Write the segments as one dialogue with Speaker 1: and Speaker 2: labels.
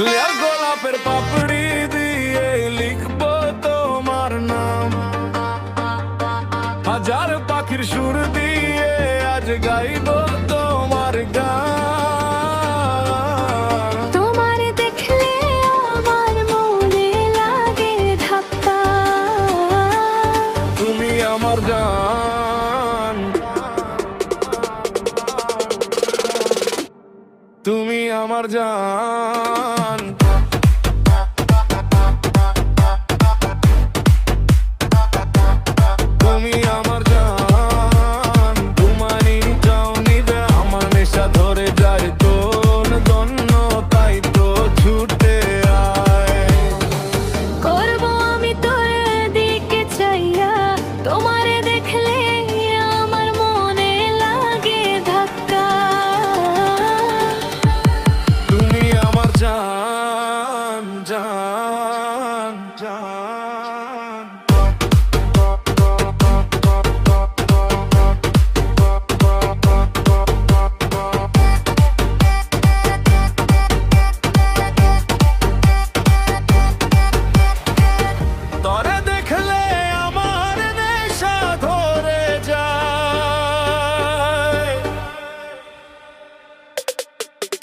Speaker 1: লাল গোলাপের পাপড়ি দিয়ে লিখবো তোমার নাম, হাজার পাখির সুর দিয়ে আজ গাইবো তোমার গান।
Speaker 2: তোমার দেখলে আমার মনে লাগে ধাক্কা,
Speaker 1: তুমি আমার জান, তুমি আমার জান। তুমি আমার জান, তোমারই যাও নিবে আমার নেশা ধরে যায় তোর জন্য, তাই তো ছুটে আয়।
Speaker 2: করবো আমি তোর দিকে চাইয়া, তোমার দেখলে আমার মনে লাগে ধাক্কা।
Speaker 1: তুমি আমার জান, জান, জান। তরে দেখলে আমার নেশা ধরে যায়,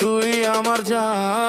Speaker 1: তুই আমার জান।